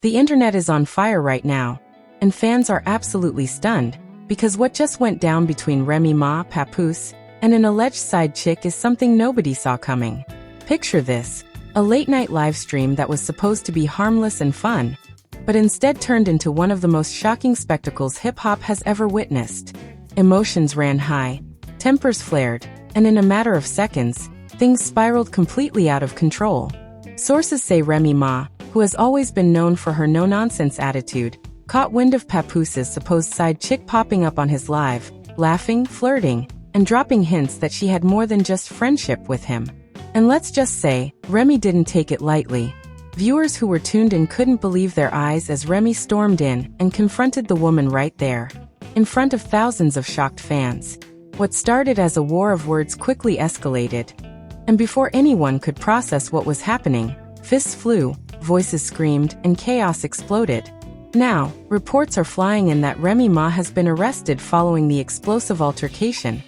The internet is on fire right now, and fans are absolutely stunned, because what just went down between Remy Ma, Papoose, and an alleged side chick is something nobody saw coming. Picture this, a late-night live stream that was supposed to be harmless and fun, but instead turned into one of the most shocking spectacles hip-hop has ever witnessed. Emotions ran high, tempers flared, and in a matter of seconds, things spiraled completely out of control. Sources say Remy Ma, who has always been known for her no-nonsense attitude, caught wind of Papoose's supposed side chick popping up on his live, laughing, flirting, and dropping hints that she had more than just friendship with him. And let's just say, Remy didn't take it lightly. Viewers who were tuned in couldn't believe their eyes as Remy stormed in and confronted the woman right there, in front of thousands of shocked fans. What started as a war of words quickly escalated. And before anyone could process what was happening, fists flew, voices screamed, and chaos exploded. Now, reports are flying in that Remy Ma has been arrested following the explosive altercation,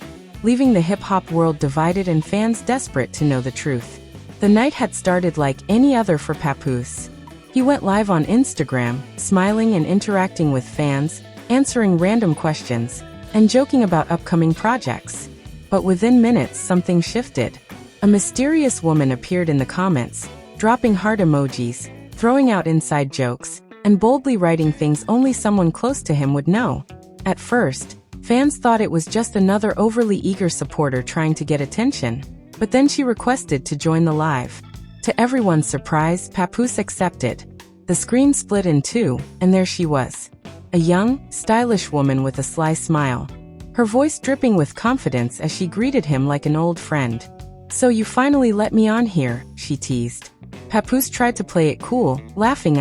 leaving the hip-hop world divided and fans desperate to know the truth. The night had started like any other for Papoose. He went live on Instagram, smiling and interacting with fans, answering random questions, and joking about upcoming projects. But within minutes, something shifted. A mysterious woman appeared in the comments, dropping heart emojis, throwing out inside jokes, and boldly writing things only someone close to him would know. At first, fans thought it was just another overly eager supporter trying to get attention, but then she requested to join the live. To everyone's surprise, Papoose accepted. The screen split in two, and there she was. A young, stylish woman with a sly smile. Her voice dripping with confidence as she greeted him like an old friend. "So you finally let me on here," she teased. Papoose tried to play it cool, laughing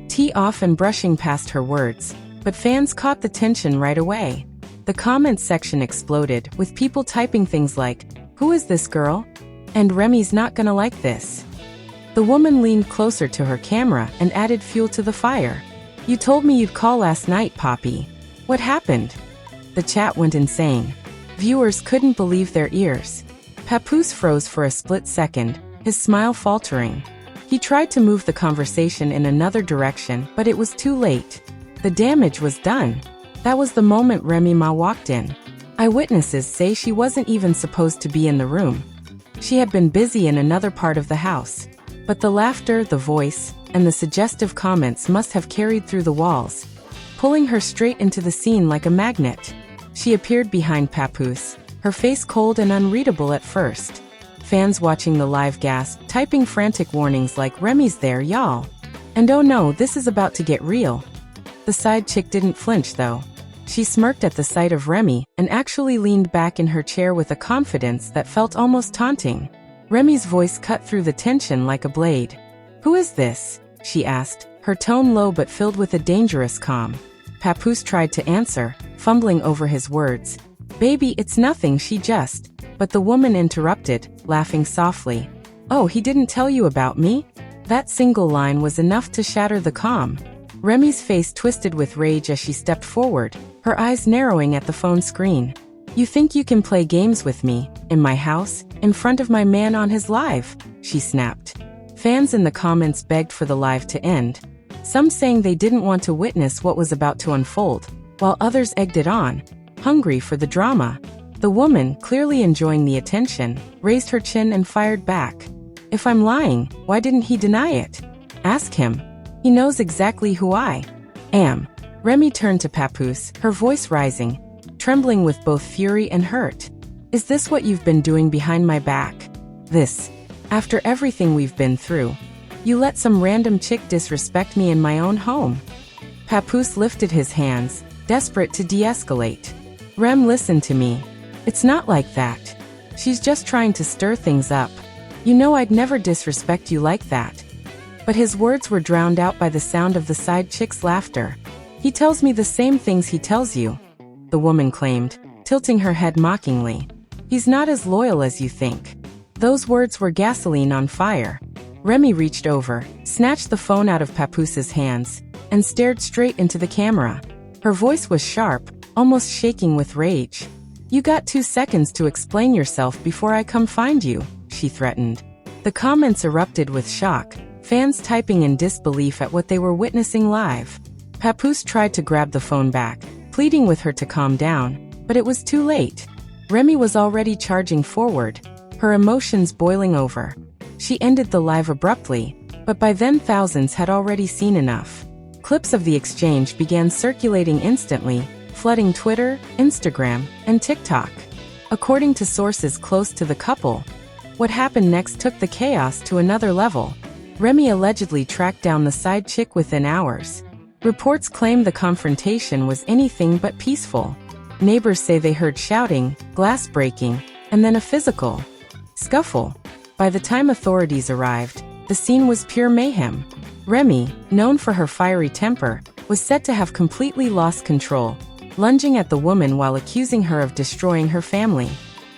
tee off and brushing past her words, but fans caught the tension right away. The comments section exploded, with people typing things like, "Who is this girl?" and "Remy's not gonna like this." The woman leaned closer to her camera and added fuel to the fire. "You told me you'd call last night, Poppy. What happened?" The chat went insane. Viewers couldn't believe their ears. Papoose froze for a split second, his smile faltering. He tried to move the conversation in another direction, but it was too late. The damage was done. That was the moment Remy Ma walked in. Eyewitnesses say she wasn't even supposed to be in the room. She had been busy in another part of the house. But the laughter, the voice, and the suggestive comments must have carried through the walls, pulling her straight into the scene like a magnet. She appeared behind Papoose, her face cold and unreadable at first. Fans watching the live gasped, typing frantic warnings like, "Remy's there, y'all." And oh no, this is about to get real. The side chick didn't flinch though. She smirked at the sight of Remy and actually leaned back in her chair with a confidence that felt almost taunting. Remy's voice cut through the tension like a blade. "Who is this?" she asked, her tone low but filled with a dangerous calm. Papoose tried to answer, fumbling over his words. "Baby, it's nothing, she just..." But the woman interrupted, laughing softly. "Oh, he didn't tell you about me?" That single line was enough to shatter the calm. Remy's face twisted with rage as she stepped forward, her eyes narrowing at the phone screen. "You think you can play games with me, in my house, in front of my man on his live?" she snapped. Fans in the comments begged for the live to end, some saying they didn't want to witness what was about to unfold, while others egged it on, hungry for the drama. The woman, clearly enjoying the attention, raised her chin and fired back. "If I'm lying, why didn't he deny it? Ask him. He knows exactly who I am." Remy turned to Papoose, her voice rising, trembling with both fury and hurt. "Is this what you've been doing behind my back? This, after everything we've been through? You let some random chick disrespect me in my own home?" Papoose lifted his hands, desperate to de-escalate. "Rem, listen to me. It's not like that. She's just trying to stir things up. You know I'd never disrespect you like that." But his words were drowned out by the sound of the side chick's laughter. "He tells me the same things he tells you," the woman claimed, tilting her head mockingly. "He's not as loyal as you think." Those words were gasoline on fire. Remy reached over, snatched the phone out of Papoose's hands, and stared straight into the camera. Her voice was sharp, almost shaking with rage. "You got 2 seconds to explain yourself before I come find you," she threatened. The comments erupted with shock, fans typing in disbelief at what they were witnessing live. Papoose tried to grab the phone back, pleading with her to calm down, but it was too late. Remy was already charging forward, her emotions boiling over. She ended the live abruptly, but by then thousands had already seen enough. Clips of the exchange began circulating instantly, flooding Twitter, Instagram, and TikTok. According to sources close to the couple, what happened next took the chaos to another level. Remy allegedly tracked down the side chick within hours. Reports claim the confrontation was anything but peaceful. Neighbors say they heard shouting, glass breaking, and then a physical scuffle. By the time authorities arrived, the scene was pure mayhem. Remy, known for her fiery temper, was said to have completely lost control, lunging at the woman while accusing her of destroying her family.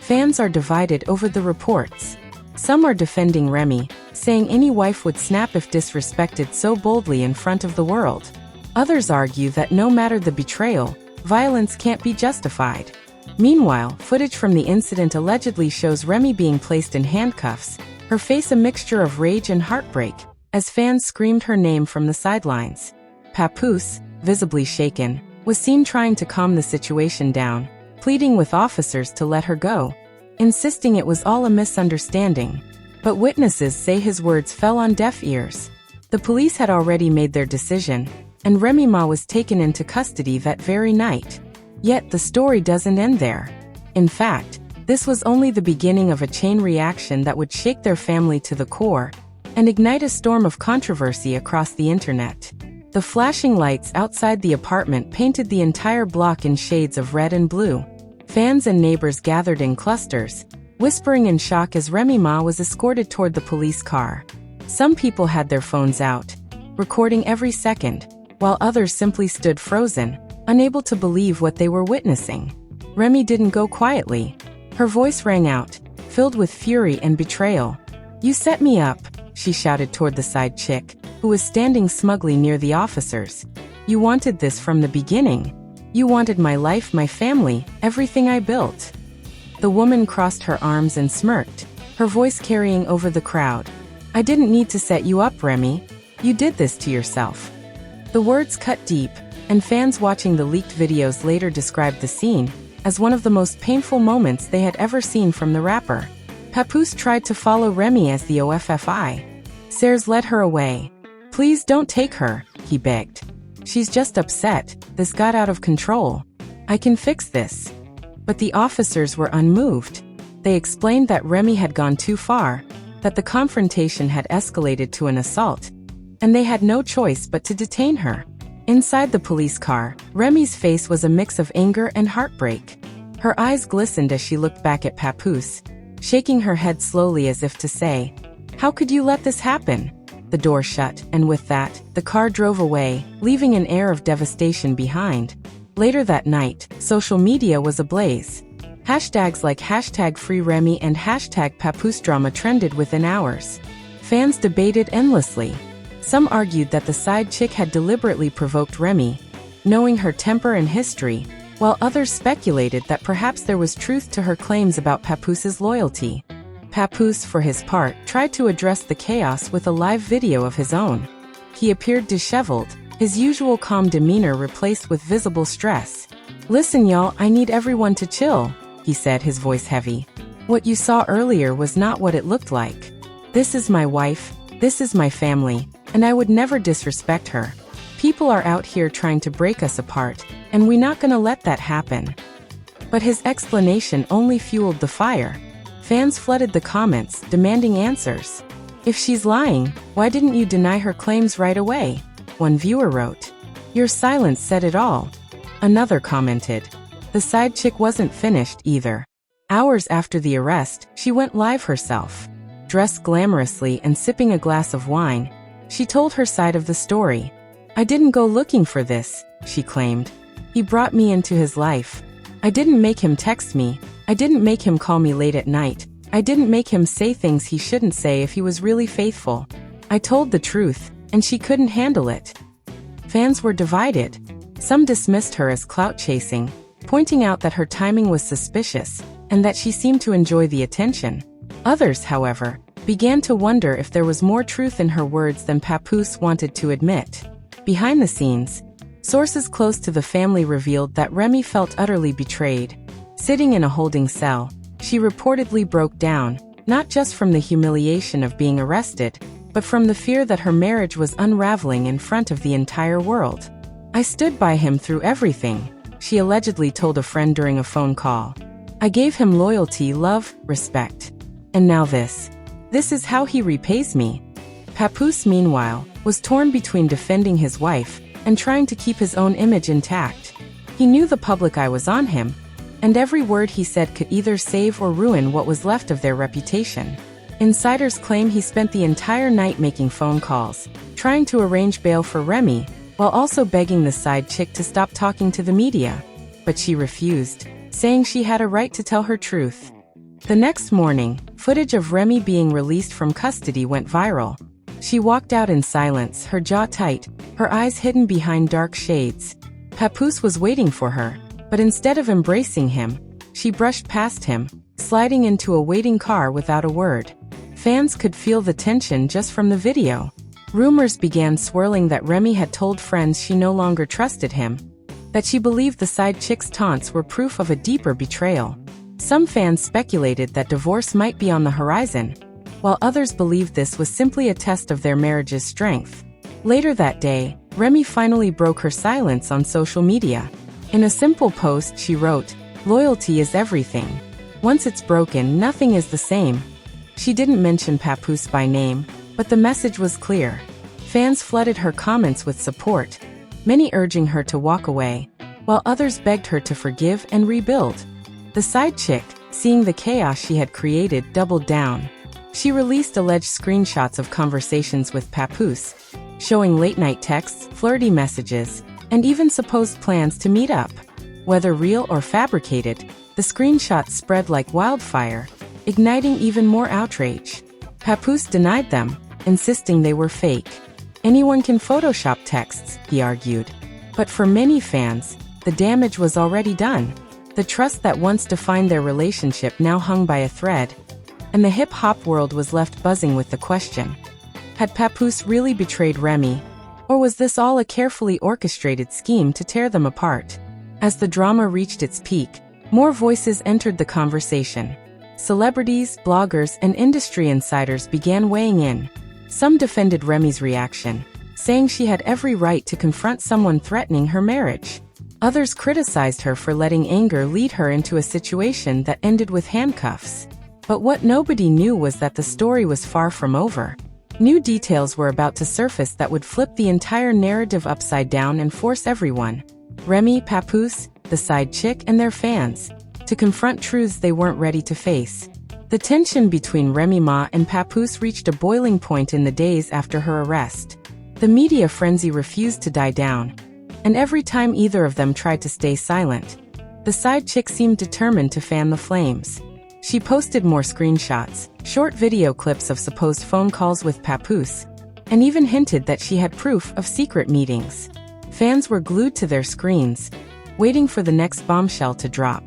Fans are divided over the reports. Some are defending Remy, saying any wife would snap if disrespected so boldly in front of the world. Others argue that no matter the betrayal, violence can't be justified. Meanwhile, footage from the incident allegedly shows Remy being placed in handcuffs, her face a mixture of rage and heartbreak, as fans screamed her name from the sidelines. Papoose, visibly shaken, was seen trying to calm the situation down, pleading with officers to let her go, insisting it was all a misunderstanding. But witnesses say his words fell on deaf ears. The police had already made their decision, and Remy Ma was taken into custody that very night. Yet the story doesn't end there. In fact, this was only the beginning of a chain reaction that would shake their family to the core and ignite a storm of controversy across the internet. The flashing lights outside the apartment painted the entire block in shades of red and blue. Fans and neighbors gathered in clusters, whispering in shock as Remy Ma was escorted toward the police car. Some people had their phones out, recording every second, while others simply stood frozen, unable to believe what they were witnessing. Remy didn't go quietly. Her voice rang out, filled with fury and betrayal. "You set me up," she shouted toward the side chick, who was standing smugly near the officers. "You wanted this from the beginning. You wanted my life, my family, everything I built." The woman crossed her arms and smirked, her voice carrying over the crowd. "I didn't need to set you up, Remy. You did this to yourself." The words cut deep, and fans watching the leaked videos later described the scene as one of the most painful moments they had ever seen from the rapper. Papoose tried to follow Remy as the OFFI. Serres led her away. "Please don't take her," he begged. "She's just upset. This got out of control. I can fix this." But the officers were unmoved. They explained that Remy had gone too far, that the confrontation had escalated to an assault, and they had no choice but to detain her. Inside the police car, Remy's face was a mix of anger and heartbreak. Her eyes glistened as she looked back at Papoose, shaking her head slowly as if to say, "How could you let this happen?" The door shut, and with that, the car drove away, leaving an air of devastation behind. Later that night, social media was ablaze. Hashtags like #FreeRemy and #PapooseDrama trended within hours. Fans debated endlessly. Some argued that the side chick had deliberately provoked Remy, knowing her temper and history, while others speculated that perhaps there was truth to her claims about Papoose's loyalty. Papoose, for his part, tried to address the chaos with a live video of his own. He appeared disheveled, his usual calm demeanor replaced with visible stress. "Listen y'all, I need everyone to chill," he said, his voice heavy. "What you saw earlier was not what it looked like. This is my wife, this is my family, and I would never disrespect her. People are out here trying to break us apart, and we're not gonna let that happen." But his explanation only fueled the fire. Fans flooded the comments, demanding answers. "If she's lying, why didn't you deny her claims right away?" One viewer wrote. "Your silence said it all." Another commented. The side chick wasn't finished either. Hours after the arrest, she went live herself. Dressed glamorously and sipping a glass of wine, she told her side of the story. "I didn't go looking for this," she claimed. "He brought me into his life. I didn't make him text me. I didn't make him call me late at night. I didn't make him say things he shouldn't say if he was really faithful. I told the truth, and she couldn't handle it." Fans were divided. Some dismissed her as clout chasing, pointing out that her timing was suspicious, and that she seemed to enjoy the attention. Others, however, began to wonder if there was more truth in her words than Papoose wanted to admit. Behind the scenes, sources close to the family revealed that Remy felt utterly betrayed. Sitting in a holding cell, she reportedly broke down, not just from the humiliation of being arrested, but from the fear that her marriage was unraveling in front of the entire world. "I stood by him through everything," she allegedly told a friend during a phone call. "I gave him loyalty, love, respect. And now this. This is how he repays me." Papoose, meanwhile, was torn between defending his wife and trying to keep his own image intact. He knew the public eye was on him, and every word he said could either save or ruin what was left of their reputation. Insiders claim he spent the entire night making phone calls, trying to arrange bail for Remy, while also begging the side chick to stop talking to the media. But she refused, saying she had a right to tell her truth. The next morning, footage of Remy being released from custody went viral. She walked out in silence, her jaw tight, her eyes hidden behind dark shades. Papoose was waiting for her, but instead of embracing him, she brushed past him, sliding into a waiting car without a word. Fans could feel the tension just from the video. Rumors began swirling that Remy had told friends she no longer trusted him, that she believed the side chick's taunts were proof of a deeper betrayal. Some fans speculated that divorce might be on the horizon, while others believed this was simply a test of their marriage's strength. Later that day, Remy finally broke her silence on social media. In a simple post, she wrote, "Loyalty is everything. Once it's broken, nothing is the same." She didn't mention Papoose by name, but the message was clear. Fans flooded her comments with support, many urging her to walk away, while others begged her to forgive and rebuild. The side chick, seeing the chaos she had created, doubled down. She released alleged screenshots of conversations with Papoose, showing late-night texts, flirty messages, and even supposed plans to meet up. Whether real or fabricated, the screenshots spread like wildfire, igniting even more outrage. Papoose denied them, insisting they were fake. "Anyone can Photoshop texts," he argued. But for many fans, the damage was already done. The trust that once defined their relationship now hung by a thread, and the hip-hop world was left buzzing with the question: had Papoose really betrayed Remy, or was this all a carefully orchestrated scheme to tear them apart? As the drama reached its peak, more voices entered the conversation. Celebrities, bloggers, and industry insiders began weighing in. Some defended Remy's reaction, saying she had every right to confront someone threatening her marriage. Others criticized her for letting anger lead her into a situation that ended with handcuffs. But what nobody knew was that the story was far from over. New details were about to surface that would flip the entire narrative upside down and force everyone, Remy, Papoose, the side chick, and their fans, to confront truths they weren't ready to face. The tension between Remy Ma and Papoose reached a boiling point in the days after her arrest. The media frenzy refused to die down, and every time either of them tried to stay silent, the side chick seemed determined to fan the flames. She posted more screenshots, short video clips of supposed phone calls with Papoose, and even hinted that she had proof of secret meetings. Fans were glued to their screens, waiting for the next bombshell to drop.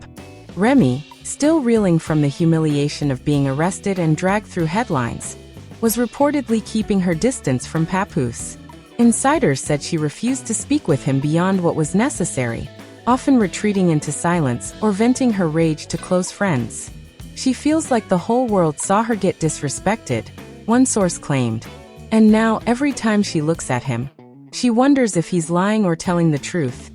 Remy, still reeling from the humiliation of being arrested and dragged through headlines, was reportedly keeping her distance from Papoose. Insiders said she refused to speak with him beyond what was necessary, often retreating into silence or venting her rage to close friends. "She feels like the whole world saw her get disrespected," one source claimed. "And now, every time she looks at him, she wonders if he's lying or telling the truth."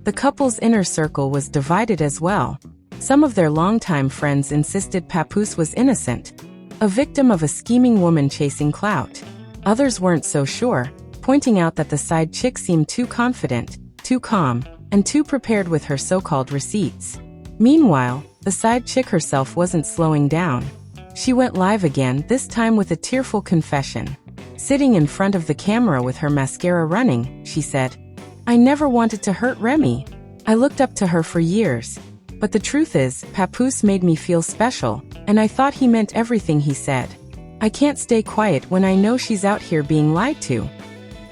The couple's inner circle was divided as well. Some of their longtime friends insisted Papoose was innocent, a victim of a scheming woman chasing clout. Others weren't so sure, pointing out that the side chick seemed too confident, too calm, and too prepared with her so-called receipts. Meanwhile, the side chick herself wasn't slowing down. She went live again, this time with a tearful confession. Sitting in front of the camera with her mascara running, she said, "I never wanted to hurt Remy. I looked up to her for years. But the truth is, Papoose made me feel special, and I thought he meant everything he said. I can't stay quiet when I know she's out here being lied to."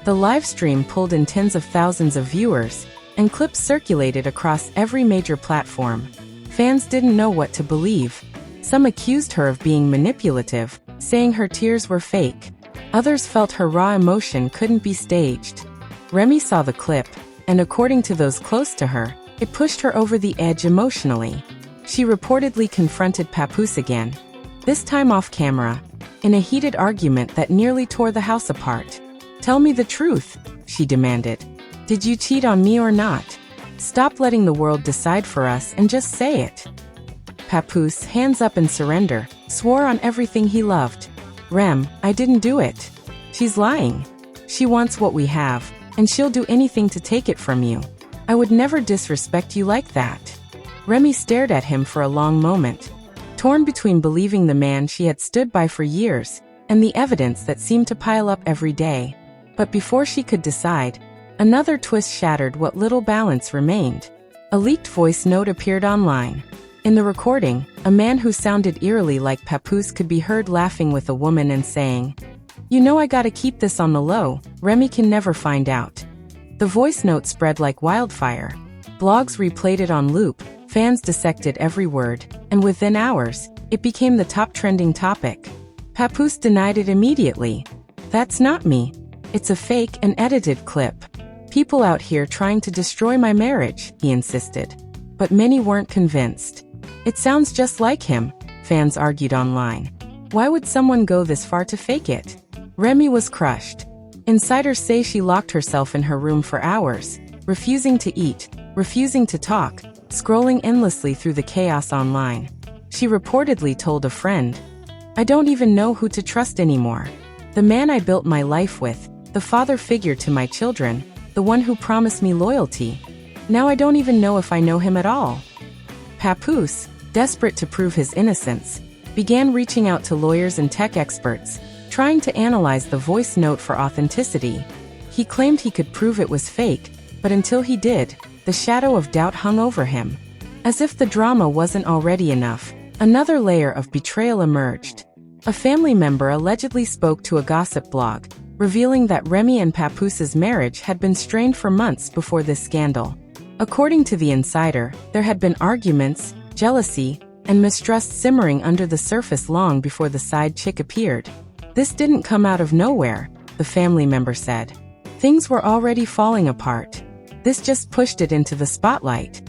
The live stream pulled in tens of thousands of viewers, and clips circulated across every major platform. Fans didn't know what to believe. Some accused her of being manipulative, saying her tears were fake. Others felt her raw emotion couldn't be staged. Remy saw the clip, and according to those close to her, it pushed her over the edge emotionally. She reportedly confronted Papoose again, this time off camera, in a heated argument that nearly tore the house apart. "Tell me the truth," she demanded. "Did you cheat on me or not? Stop letting the world decide for us and just say it." Papoose, hands up in surrender, swore on everything he loved. "Rem, I didn't do it. She's lying. She wants what we have, and she'll do anything to take it from you. I would never disrespect you like that." Remy stared at him for a long moment, torn between believing the man she had stood by for years and the evidence that seemed to pile up every day. But before she could decide, another twist shattered what little balance remained. A leaked voice note appeared online. In the recording, a man who sounded eerily like Papoose could be heard laughing with a woman and saying, "You know I gotta keep this on the low, Remy can never find out." The voice note spread like wildfire. Blogs replayed it on loop, fans dissected every word, and within hours, it became the top trending topic. Papoose denied it immediately. "That's not me. It's a fake and edited clip. People out here trying to destroy my marriage," he insisted. But many weren't convinced. "It sounds just like him," fans argued online. "Why would someone go this far to fake it?" Remy was crushed. Insiders say she locked herself in her room for hours, refusing to eat, refusing to talk, scrolling endlessly through the chaos online. She reportedly told a friend, "I don't even know who to trust anymore. The man I built my life with, the father figure to my children, the one who promised me loyalty. Now I don't even know if I know him at all." Papoose, desperate to prove his innocence, began reaching out to lawyers and tech experts, trying to analyze the voice note for authenticity. He claimed he could prove it was fake, but until he did, the shadow of doubt hung over him. As if the drama wasn't already enough, another layer of betrayal emerged. A family member allegedly spoke to a gossip blog, revealing that Remy and Papoose's marriage had been strained for months before this scandal. According to the insider, there had been arguments, jealousy, and mistrust simmering under the surface long before the side chick appeared. "This didn't come out of nowhere," the family member said. "Things were already falling apart. This just pushed it into the spotlight."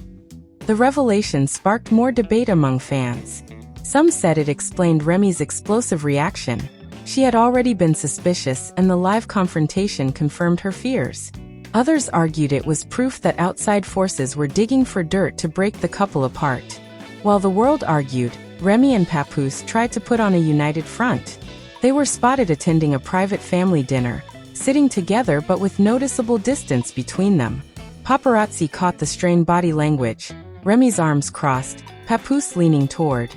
The revelation sparked more debate among fans. Some said it explained Remy's explosive reaction. She had already been suspicious, and the live confrontation confirmed her fears. Others argued it was proof that outside forces were digging for dirt to break the couple apart. While the world argued, Remy and Papoose tried to put on a united front. They were spotted attending a private family dinner, sitting together but with noticeable distance between them. Paparazzi caught the strained body language, Remy's arms crossed, Papoose leaning toward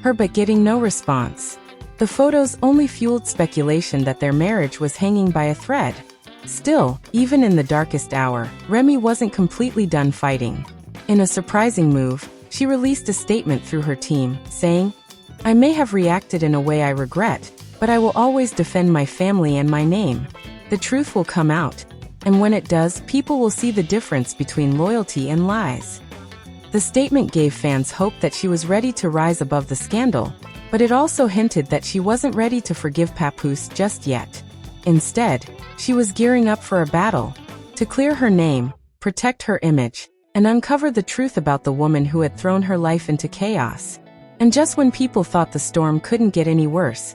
her but getting no response. The photos only fueled speculation that their marriage was hanging by a thread. Still, even in the darkest hour, Remy wasn't completely done fighting. In a surprising move, she released a statement through her team, saying, "I may have reacted in a way I regret, but I will always defend my family and my name. The truth will come out, and when it does, people will see the difference between loyalty and lies." The statement gave fans hope that she was ready to rise above the scandal, but it also hinted that she wasn't ready to forgive Papoose just yet. Instead, she was gearing up for a battle, to clear her name, protect her image, and uncover the truth about the woman who had thrown her life into chaos. And just when people thought the storm couldn't get any worse,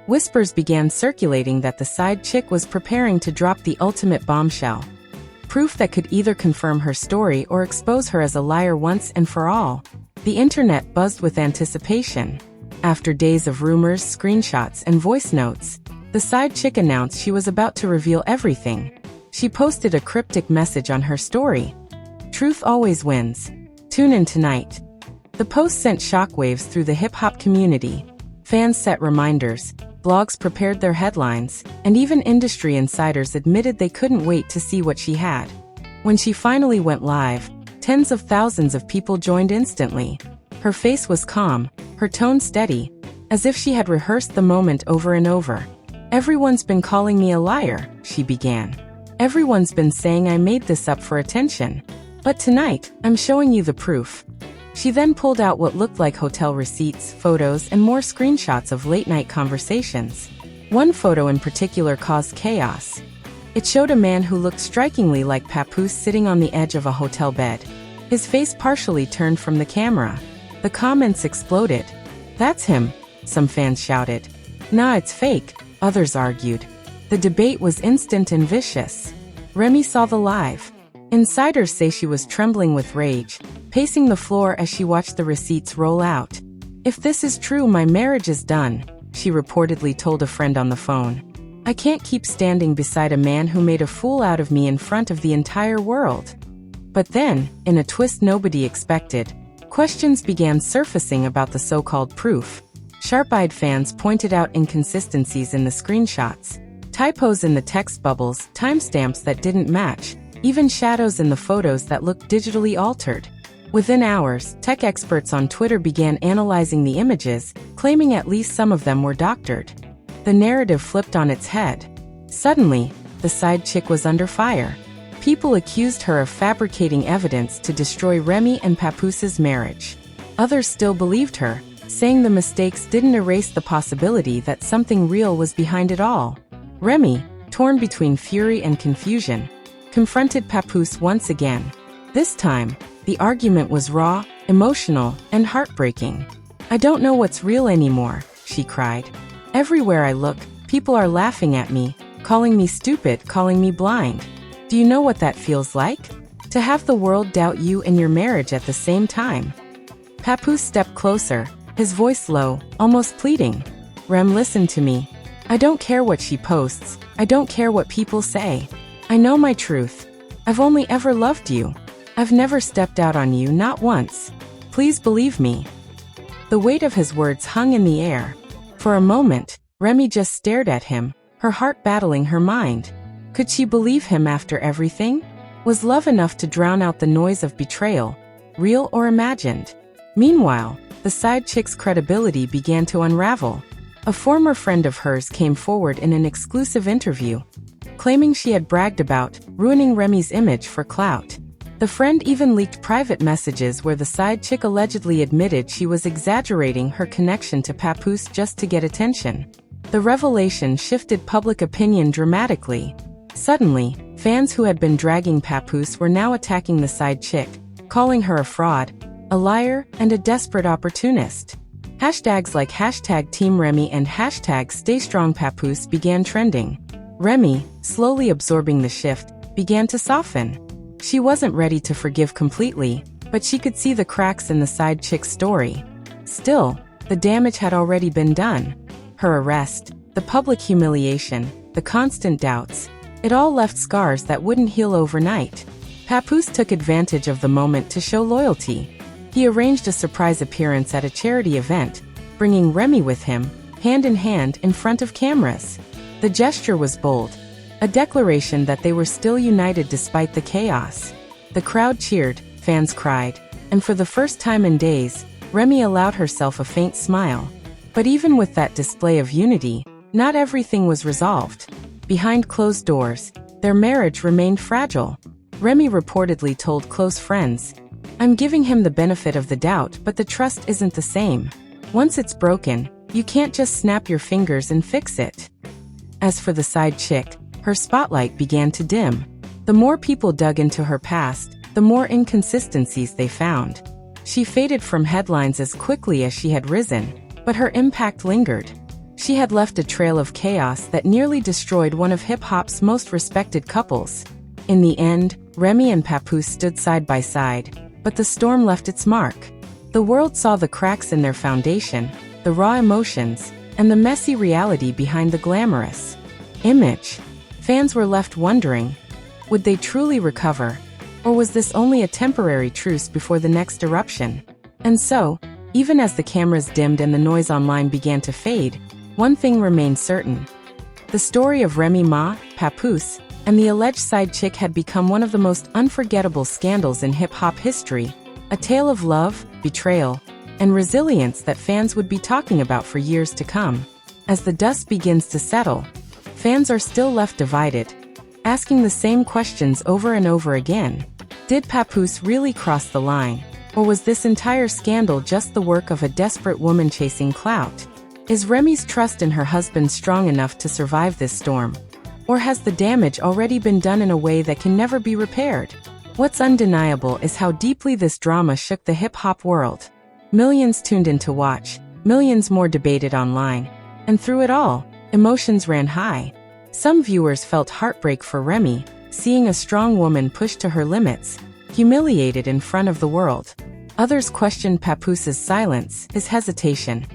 whispers began circulating that the side chick was preparing to drop the ultimate bombshell. Proof that could either confirm her story or expose her as a liar once and for all. The internet buzzed with anticipation. After days of rumors, screenshots, and voice notes, the side chick announced she was about to reveal everything. She posted a cryptic message on her story. "Truth always wins. Tune in tonight." The post sent shockwaves through the hip-hop community. Fans set reminders, blogs prepared their headlines, and even industry insiders admitted they couldn't wait to see what she had. When she finally went live, tens of thousands of people joined instantly. Her face was calm, her tone steady, as if she had rehearsed the moment over and over. "Everyone's been calling me a liar," she began. "Everyone's been saying I made this up for attention. But tonight, I'm showing you the proof." She then pulled out what looked like hotel receipts, photos, and more screenshots of late-night conversations. One photo in particular caused chaos. It showed a man who looked strikingly like Papoose sitting on the edge of a hotel bed. His face partially turned from the camera. The comments exploded. "That's him," some fans shouted. "Nah, it's fake," others argued. The debate was instant and vicious. Remy saw the live. Insiders say she was trembling with rage, pacing the floor as she watched the receipts roll out. "If this is true, my marriage is done," she reportedly told a friend on the phone. "I can't keep standing beside a man who made a fool out of me in front of the entire world." But then, in a twist nobody expected, questions began surfacing about the so-called proof. Sharp-eyed fans pointed out inconsistencies in the screenshots, typos in the text bubbles, timestamps that didn't match, even shadows in the photos that looked digitally altered. Within hours, tech experts on Twitter began analyzing the images, claiming at least some of them were doctored. The narrative flipped on its head. Suddenly, the side chick was under fire. People accused her of fabricating evidence to destroy Remy and Papoose's marriage. Others still believed her, saying the mistakes didn't erase the possibility that something real was behind it all. Remy, torn between fury and confusion, confronted Papoose once again. This time, the argument was raw, emotional, and heartbreaking. "I don't know what's real anymore," she cried. "Everywhere I look, people are laughing at me, calling me stupid, calling me blind. Do you know what that feels like? To have the world doubt you and your marriage at the same time." Papoose stepped closer, his voice low, almost pleading. "Rem, listen to me. I don't care what she posts. I don't care what people say. I know my truth. I've only ever loved you. I've never stepped out on you, not once. Please believe me." The weight of his words hung in the air. For a moment, Remy just stared at him, her heart battling her mind. Could she believe him after everything? Was love enough to drown out the noise of betrayal, real or imagined? Meanwhile, the side chick's credibility began to unravel. A former friend of hers came forward in an exclusive interview, claiming she had bragged about ruining Remy's image for clout. The friend even leaked private messages where the side chick allegedly admitted she was exaggerating her connection to Papoose just to get attention. The revelation shifted public opinion dramatically. Suddenly, fans who had been dragging Papoose were now attacking the side chick, calling her a fraud, a liar, and a desperate opportunist. Hashtags like #TeamRemy and #StayStrongPapoose began trending. Remy, slowly absorbing the shift, began to soften. She wasn't ready to forgive completely, but she could see the cracks in the side chick's story. Still, the damage had already been done. Her arrest, the public humiliation, the constant doubts, it all left scars that wouldn't heal overnight. Papoose took advantage of the moment to show loyalty. He arranged a surprise appearance at a charity event, bringing Remy with him, hand in front of cameras. The gesture was bold, a declaration that they were still united despite the chaos. The crowd cheered, fans cried, and for the first time in days, Remy allowed herself a faint smile. But even with that display of unity, not everything was resolved. Behind closed doors, their marriage remained fragile. Remy reportedly told close friends, "I'm giving him the benefit of the doubt, but the trust isn't the same. Once it's broken, you can't just snap your fingers and fix it." As for the side chick, her spotlight began to dim. The more people dug into her past, the more inconsistencies they found. She faded from headlines as quickly as she had risen, but her impact lingered. She had left a trail of chaos that nearly destroyed one of hip-hop's most respected couples. In the end, Remy and Papoose stood side by side, but the storm left its mark. The world saw the cracks in their foundation, the raw emotions, and the messy reality behind the glamorous image. Fans were left wondering, would they truly recover? Or was this only a temporary truce before the next eruption? And so, even as the cameras dimmed and the noise online began to fade, one thing remained certain. The story of Remy Ma, Papoose, and the alleged side chick had become one of the most unforgettable scandals in hip-hop history, a tale of love, betrayal, and resilience that fans would be talking about for years to come. As the dust begins to settle, fans are still left divided, asking the same questions over and over again. Did Papoose really cross the line? Or was this entire scandal just the work of a desperate woman chasing clout? Is Remy's trust in her husband strong enough to survive this storm? Or has the damage already been done in a way that can never be repaired? What's undeniable is how deeply this drama shook the hip-hop world. Millions tuned in to watch, millions more debated online. And through it all, emotions ran high. Some viewers felt heartbreak for Remy, seeing a strong woman pushed to her limits, humiliated in front of the world. Others questioned Papoose's silence, his hesitation,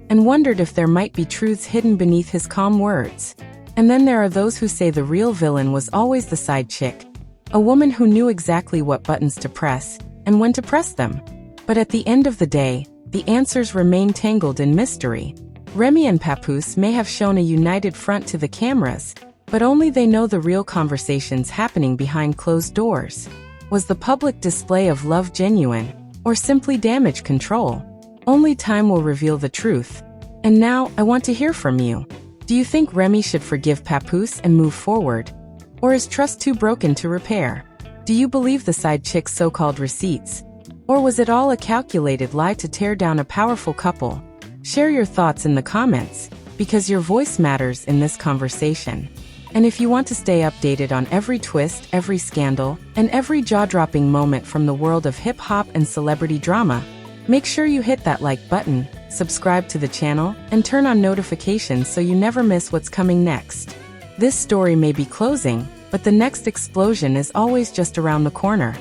and wondered if there might be truths hidden beneath his calm words. And then there are those who say the real villain was always the side chick, a woman who knew exactly what buttons to press and when to press them. But at the end of the day, the answers remain tangled in mystery. Remy and Papoose may have shown a united front to the cameras, but only they know the real conversations happening behind closed doors. Was the public display of love genuine, or simply damage control? Only time will reveal the truth. And now, I want to hear from you. Do you think Remy should forgive Papoose and move forward? Or is trust too broken to repair? Do you believe the side chick's so-called receipts? Or was it all a calculated lie to tear down a powerful couple? Share your thoughts in the comments, because your voice matters in this conversation. And if you want to stay updated on every twist, every scandal, and every jaw-dropping moment from the world of hip-hop and celebrity drama, make sure you hit that like button, subscribe to the channel, and turn on notifications so you never miss what's coming next. This story may be closing, but the next explosion is always just around the corner.